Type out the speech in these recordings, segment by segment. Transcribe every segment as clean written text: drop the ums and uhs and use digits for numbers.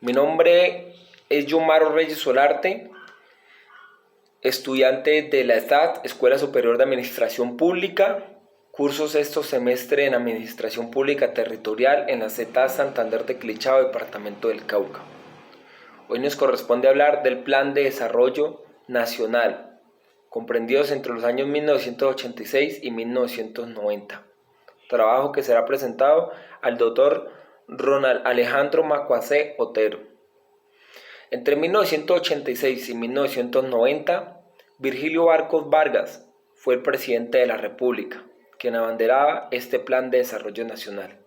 Mi nombre es Yomaro Reyes Solarte, estudiante de la ESAT, Escuela Superior de Administración Pública, curso sexto semestre en Administración Pública Territorial en la CETA Santander de Clichao, departamento del Cauca. Hoy nos corresponde hablar del Plan de Desarrollo Nacional, comprendidos entre los años 1986 y 1990. Trabajo que será presentado al doctor Ronald Alejandro Macuacé Otero. Entre 1986 y 1990, Virgilio Barcos Vargas fue el presidente de la República, quien abanderaba este Plan de Desarrollo Nacional.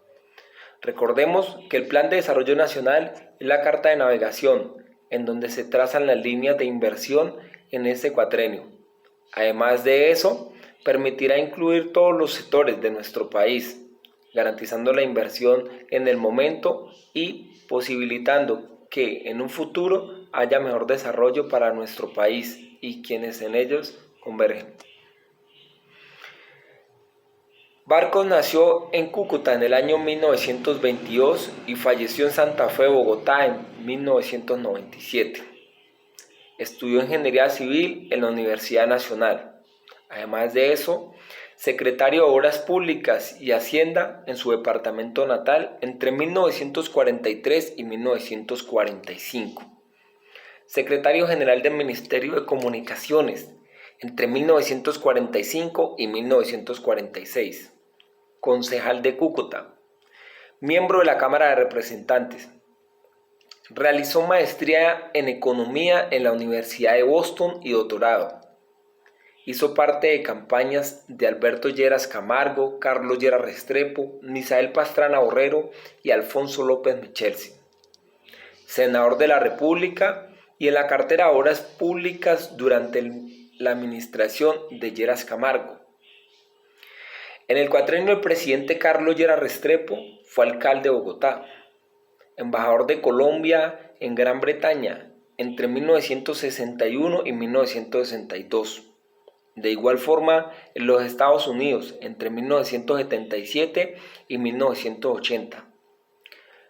Recordemos que el Plan de Desarrollo Nacional es la carta de navegación en donde se trazan las líneas de inversión en este cuatrenio. Además de eso, permitirá incluir todos los sectores de nuestro país, garantizando la inversión en el momento y posibilitando que en un futuro haya mejor desarrollo para nuestro país y quienes en ellos convergen. Barcos nació en Cúcuta en el año 1922 y falleció en Santa Fe, Bogotá, en 1997. Estudió Ingeniería Civil en la Universidad Nacional. Además de eso, secretario de Obras Públicas y Hacienda en su departamento natal entre 1943 y 1945. Secretario General del Ministerio de Comunicaciones entre 1945 y 1946. Concejal de Cúcuta. Miembro de la Cámara de Representantes. Realizó maestría en Economía en la Universidad de Boston y doctorado. Hizo parte de campañas de Alberto Lleras Camargo, Carlos Lleras Restrepo, Misael Pastrana Borrero y Alfonso López Michelsi. Senador de la República y en la cartera de Obras Públicas durante la administración de Lleras Camargo. En el cuatrenio del presidente Carlos Lleras Restrepo fue alcalde de Bogotá, embajador de Colombia en Gran Bretaña entre 1961 y 1962. De igual forma, en los Estados Unidos entre 1977 y 1980.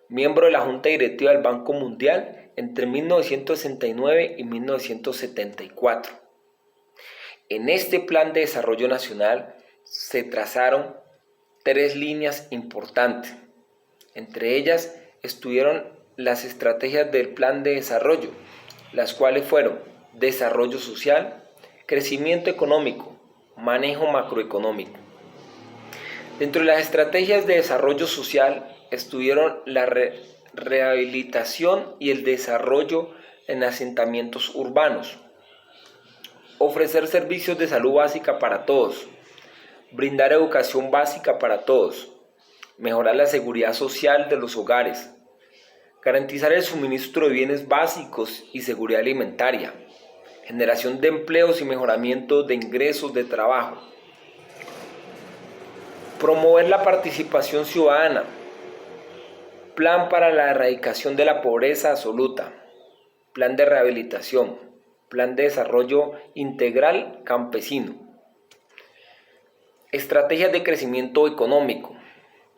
Miembro de la Junta Directiva del Banco Mundial entre 1969 y 1974. En este Plan de Desarrollo Nacional se trazaron 3 líneas importantes. Entre ellas estuvieron las estrategias del Plan de Desarrollo, las cuales fueron desarrollo social, crecimiento económico, manejo macroeconómico. Dentro de las estrategias de desarrollo social estuvieron la rehabilitación y el desarrollo en asentamientos urbanos, ofrecer servicios de salud básica para todos, brindar educación básica para todos, mejorar la seguridad social de los hogares, garantizar el suministro de bienes básicos y seguridad alimentaria, generación de empleos y mejoramiento de ingresos de trabajo, promover la participación ciudadana, plan para la erradicación de la pobreza absoluta, plan de rehabilitación, plan de desarrollo integral campesino, estrategias de crecimiento económico,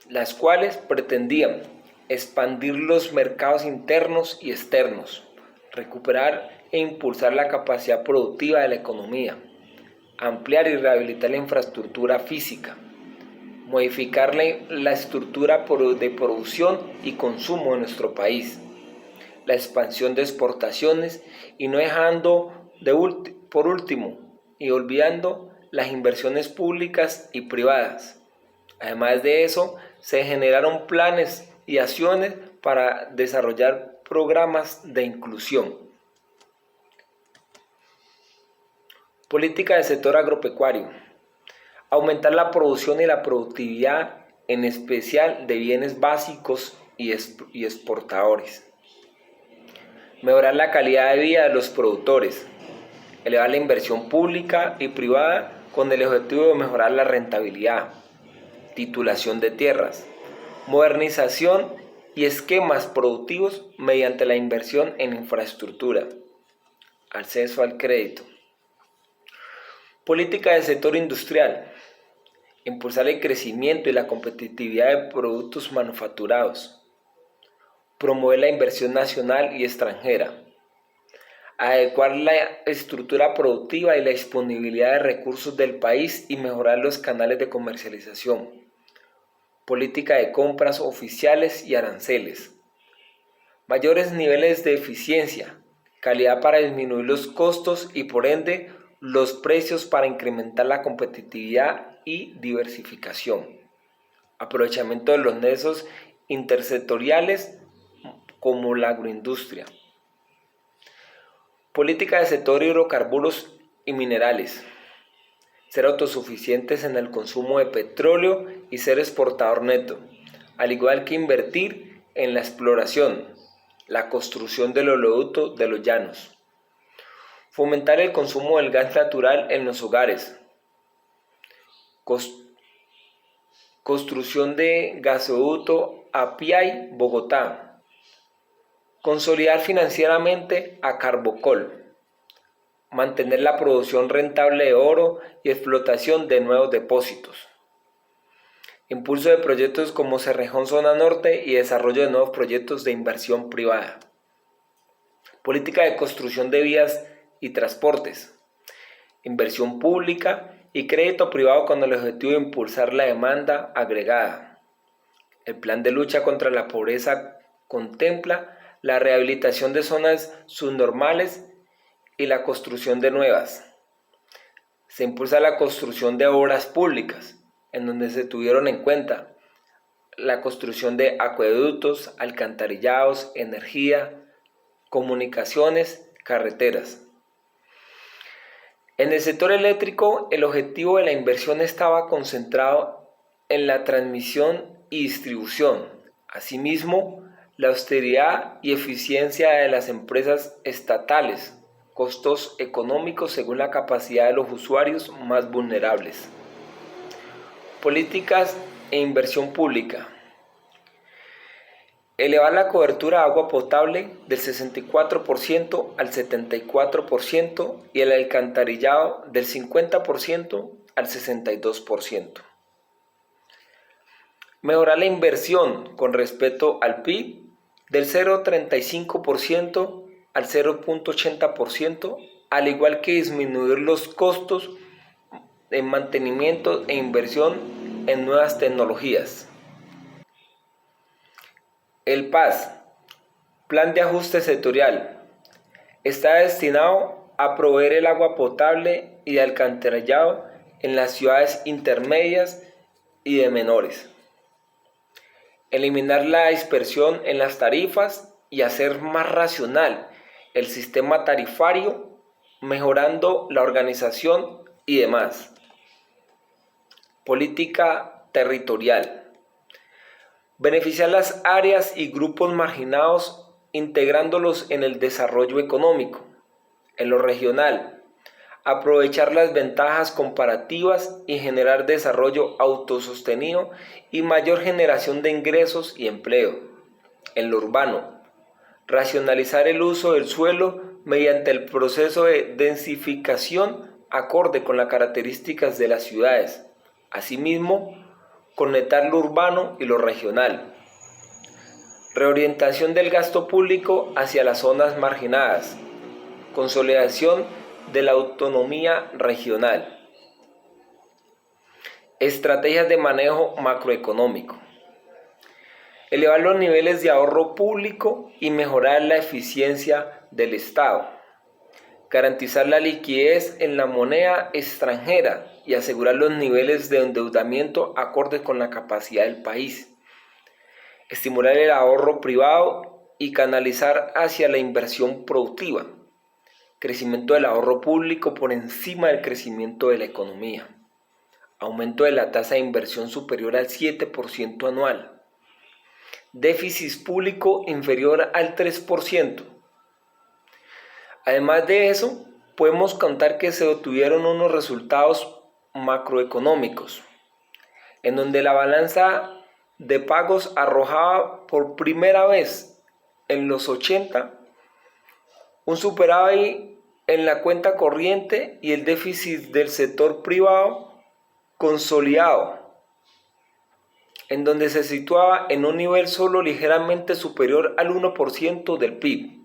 las cuales pretendían expandir los mercados internos y externos, recuperar e impulsar la capacidad productiva de la economía, ampliar y rehabilitar la infraestructura física, modificar la estructura de producción y consumo de nuestro país, la expansión de exportaciones y no dejando por último y olvidando las inversiones públicas y privadas. Además de eso, se generaron planes y acciones para desarrollar programas de inclusión. Política del sector agropecuario. Aumentar la producción y la productividad, en especial de bienes básicos y exportadores. Mejorar la calidad de vida de los productores. Elevar la inversión pública y privada con el objetivo de mejorar la rentabilidad. Titulación de tierras. Modernización y esquemas productivos mediante la inversión en infraestructura. Acceso al crédito. Política del sector industrial. Impulsar el crecimiento y la competitividad de productos manufacturados. promover la inversión nacional y extranjera, adecuar la estructura productiva y la disponibilidad de recursos del país y mejorar los canales de comercialización, política de compras oficiales y aranceles, mayores niveles de eficiencia, calidad para disminuir los costos y por ende los precios para incrementar la competitividad y diversificación, aprovechamiento de los nexos intersectoriales como la agroindustria. Política de sector hidrocarburos y minerales. Ser autosuficientes en el consumo de petróleo y ser exportador neto, al igual que invertir en la exploración, la construcción del oleoducto de los llanos. Fomentar el consumo del gas natural en los hogares. Construcción de gasoducto Apiay, Bogotá. Consolidar financieramente a Carbocol. Mantener la producción rentable de oro y explotación de nuevos depósitos. Impulso de proyectos como Cerrejón Zona Norte y desarrollo de nuevos proyectos de inversión privada. Política de construcción de vías y transportes. Inversión pública y crédito privado con el objetivo de impulsar la demanda agregada. El plan de lucha contra la pobreza contempla la rehabilitación de zonas subnormales y la construcción de nuevas. Se impulsa la construcción de obras públicas, en donde se tuvieron en cuenta la construcción de acueductos, alcantarillados, energía, comunicaciones, carreteras. En el sector eléctrico, el objetivo de la inversión estaba concentrado en la transmisión y distribución. Asimismo, la austeridad y eficiencia de las empresas estatales, costos económicos según la capacidad de los usuarios más vulnerables. Políticas e inversión pública. Elevar la cobertura de agua potable del 64% al 74% y el alcantarillado del 50% al 62%. Mejorar la inversión con respecto al PIB del 0,35% al 0,80%, al igual que disminuir los costos de mantenimiento e inversión en nuevas tecnologías. El PAS, Plan de Ajuste Sectorial, está destinado a proveer el agua potable y de alcantarillado en las ciudades intermedias y de menores. Eliminar la dispersión en las tarifas y hacer más racional el sistema tarifario, mejorando la organización y demás. Política territorial. Beneficiar las áreas y grupos marginados integrándolos en el desarrollo económico. En lo regional, aprovechar las ventajas comparativas y generar desarrollo autosostenido y mayor generación de ingresos y empleo. En lo urbano, racionalizar el uso del suelo mediante el proceso de densificación acorde con las características de las ciudades. Asimismo, conectar lo urbano y lo regional. Reorientación del gasto público hacia las zonas marginadas. Consolidación de la autonomía regional. Estrategias de manejo macroeconómico. Elevar los niveles de ahorro público y mejorar la eficiencia del Estado. Garantizar la liquidez en la moneda extranjera y asegurar los niveles de endeudamiento acordes con la capacidad del país. Estimular el ahorro privado y canalizar hacia la inversión productiva. Crecimiento del ahorro público por encima del crecimiento de la economía. Aumento de la tasa de inversión superior al 7% anual. Déficit público inferior al 3%. Además de eso, podemos contar que se obtuvieron unos resultados macroeconómicos, en donde la balanza de pagos arrojaba por primera vez en los 80 un superávit en la cuenta corriente y el déficit del sector privado consolidado en donde se situaba en un nivel solo ligeramente superior al 1% del PIB,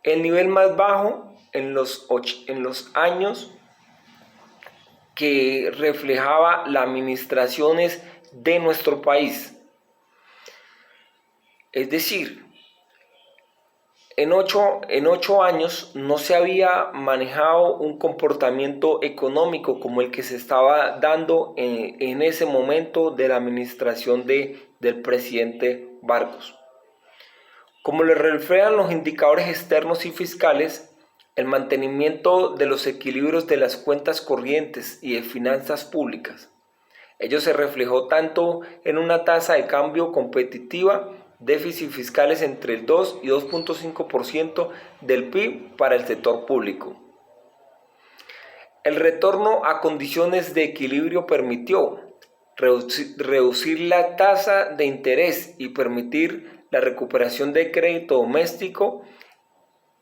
el nivel más bajo en los años que reflejaba las administraciones de nuestro país. Es decir, en ocho años no se había manejado un comportamiento económico como el que se estaba dando en ese momento de la administración del presidente Barcos. Como le reflejan los indicadores externos y fiscales, el mantenimiento de los equilibrios de las cuentas corrientes y de finanzas públicas. Ello se reflejó tanto en una tasa de cambio competitiva, déficit fiscales entre el 2 y 2.5% del PIB para el sector público. El retorno a condiciones de equilibrio permitió reducir la tasa de interés y permitir la recuperación de crédito doméstico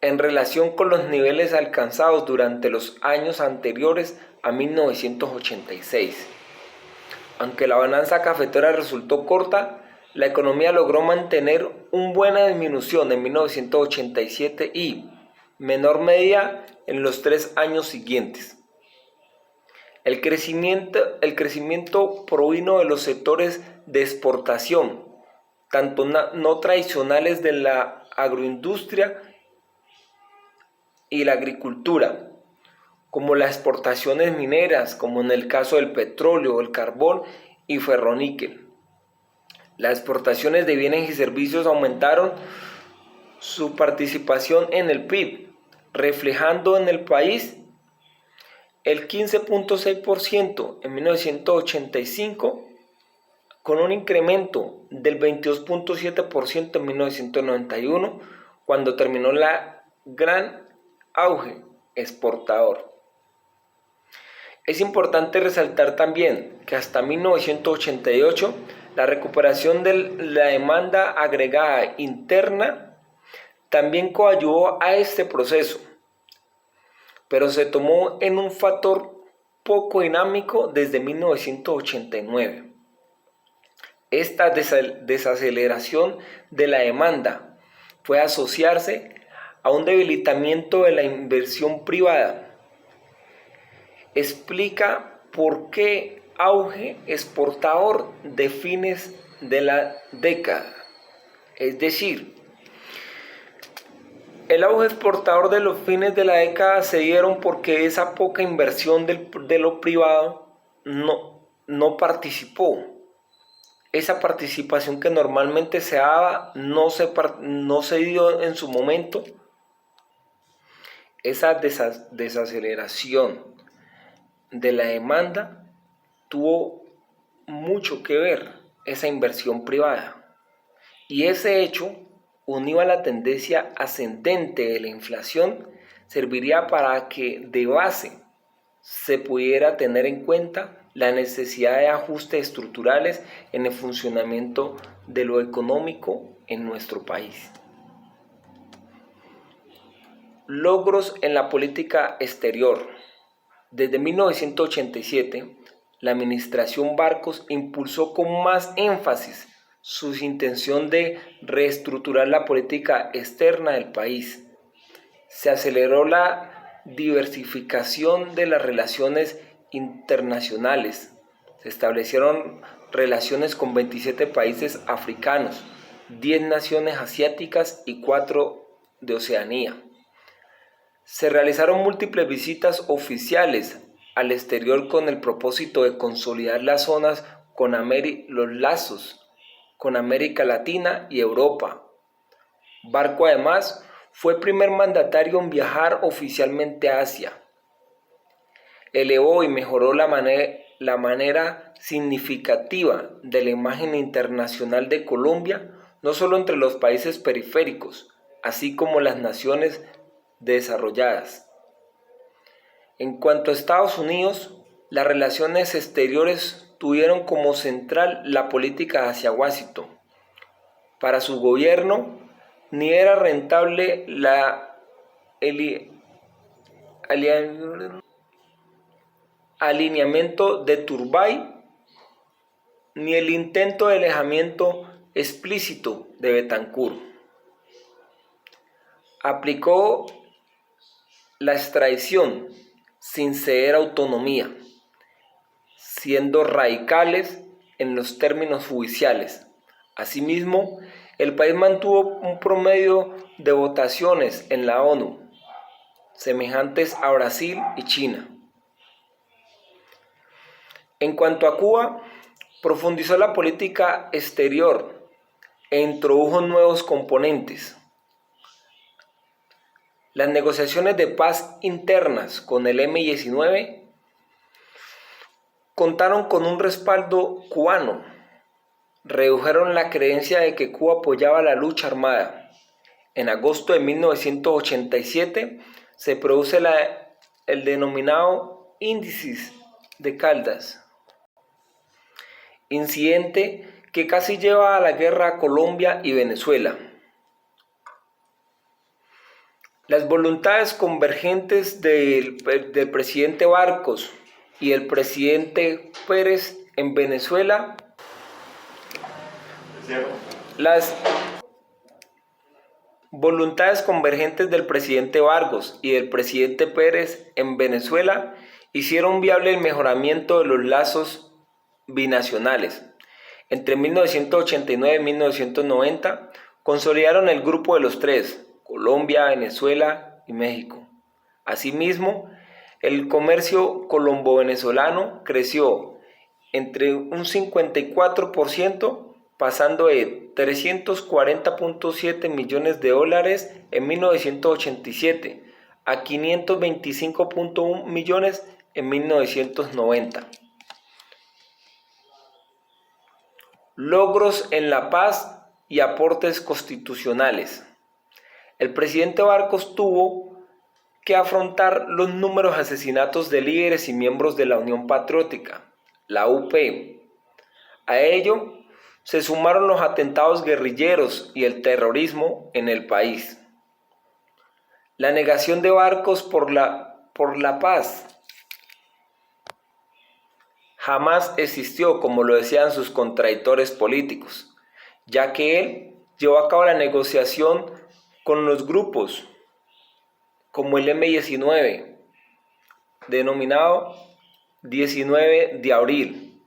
en relación con los niveles alcanzados durante los años anteriores a 1986. Aunque la balanza cafetera resultó corta, la economía logró mantener una buena disminución en 1987 y menor medida en los 3 años siguientes. El crecimiento provino de los sectores de exportación, tanto no tradicionales de la agroindustria y la agricultura, como las exportaciones mineras, como en el caso del petróleo, el carbón y ferroníquel. Las exportaciones de bienes y servicios aumentaron su participación en el PIB, reflejando en el país el 15.6% en 1985, con un incremento del 22.7% en 1991, cuando terminó la gran auge exportador. Es importante resaltar también que hasta 1988 la recuperación de la demanda agregada interna también coadyuvó a este proceso, pero se tomó en un factor poco dinámico desde 1989. Esta desaceleración de la demanda puede asociarse a un debilitamiento de la inversión privada. Explica por qué auge exportador de fines de la década. Es decir, el auge exportador de los fines de la década se dieron porque esa poca inversión de lo privado no participó. Esa participación que normalmente se daba no se dio en su momento. Esa desaceleración de la demanda tuvo mucho que ver esa inversión privada, y ese hecho, unido a la tendencia ascendente de la inflación, serviría para que de base se pudiera tener en cuenta la necesidad de ajustes estructurales en el funcionamiento de lo económico en nuestro país. Logros en la política exterior. Desde 1987, la administración Barcos impulsó con más énfasis su intención de reestructurar la política externa del país. Se aceleró la diversificación de las relaciones internacionales. Se establecieron relaciones con 27 países africanos, 10 naciones asiáticas y 4 de Oceanía. Se realizaron múltiples visitas oficiales al exterior con el propósito de consolidar las zonas los lazos con América Latina y Europa. Barco además fue el primer mandatario en viajar oficialmente a Asia. Elevó y mejoró la manera significativa de la imagen internacional de Colombia, no solo entre los países periféricos, así como las naciones desarrolladas. En cuanto a Estados Unidos, las relaciones exteriores tuvieron como central la política hacia Washington. Para su gobierno, ni era rentable el alineamiento de Turbay ni el intento de alejamiento explícito de Betancur. Aplicó la extradición sin ceder autonomía, siendo radicales en los términos judiciales. Asimismo, el país mantuvo un promedio de votaciones en la ONU semejantes a Brasil y China. En cuanto a Cuba, profundizó la política exterior e introdujo nuevos componentes. Las negociaciones de paz internas con el M-19 contaron con un respaldo cubano. Redujeron la creencia de que Cuba apoyaba la lucha armada. En agosto de 1987 se produce el denominado Índice de Caldas, incidente que casi lleva a la guerra a Colombia y Venezuela. Las voluntades convergentes del presidente Barcos y el presidente Pérez en Venezuela, las voluntades convergentes del presidente Vargas y del presidente Pérez en Venezuela hicieron viable el mejoramiento de los lazos binacionales. Entre 1989 y 1990 consolidaron el Grupo de los Tres: Colombia, Venezuela y México. Asimismo, el comercio colombo-venezolano creció entre un 54%, pasando de $340.7 millones en 1987 a $525.1 millones en 1990. Logros en la paz y aportes constitucionales. El presidente Barcos tuvo que afrontar los números de asesinatos de líderes y miembros de la Unión Patriótica, la UP. A ello se sumaron los atentados guerrilleros y el terrorismo en el país. La negación de Barcos por la paz jamás existió, como lo decían sus contradictores políticos, ya que él llevó a cabo la negociación con los grupos como el M-19, denominado 19 de abril,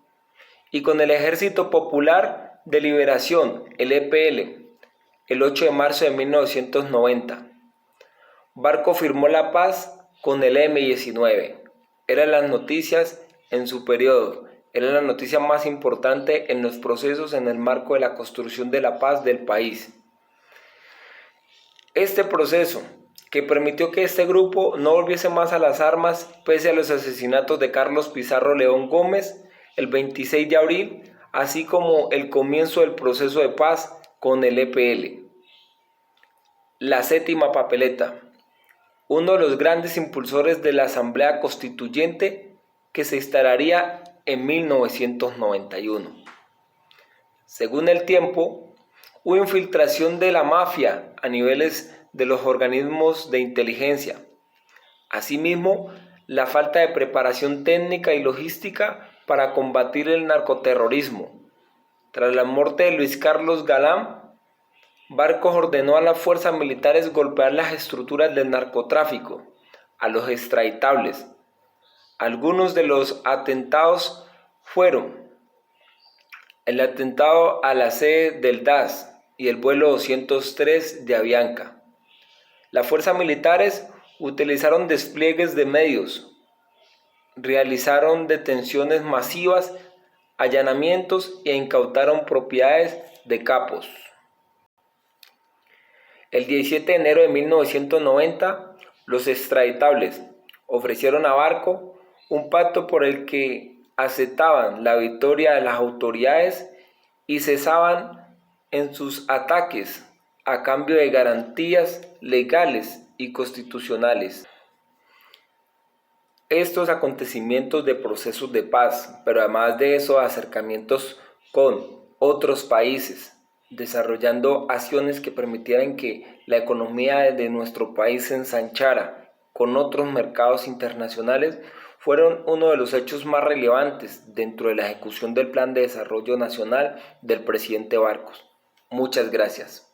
y con el Ejército Popular de Liberación, el EPL, el 8 de marzo de 1990. Barcos firmó la paz con el M-19. Eran las noticias en su periodo, era la noticia más importante en los procesos en el marco de la construcción de la paz del país. Este proceso, que permitió que este grupo no volviese más a las armas pese a los asesinatos de Carlos Pizarro León Gómez el 26 de abril, así como el comienzo del proceso de paz con el EPL. La séptima papeleta, uno de los grandes impulsores de la Asamblea Constituyente que se instalaría en 1991. Según El Tiempo, hubo infiltración de la mafia a niveles de los organismos de inteligencia. Asimismo, la falta de preparación técnica y logística para combatir el narcoterrorismo. Tras la muerte de Luis Carlos Galán, Barcos ordenó a las fuerzas militares golpear las estructuras del narcotráfico, a los extraditables. Algunos de los atentados fueron el atentado a la sede del DAS y el vuelo 203 de Avianca. Las fuerzas militares utilizaron despliegues de medios, realizaron detenciones masivas, allanamientos e incautaron propiedades de capos. El 17 de enero de 1990, los extraditables ofrecieron a Barcos un pacto por el que aceptaban la victoria de las autoridades y cesaban en sus ataques a cambio de garantías legales y constitucionales. Estos acontecimientos de procesos de paz, pero además de eso, acercamientos con otros países, desarrollando acciones que permitieran que la economía de nuestro país se ensanchara con otros mercados internacionales, fueron uno de los hechos más relevantes dentro de la ejecución del Plan de Desarrollo Nacional del presidente Barcos. Muchas gracias.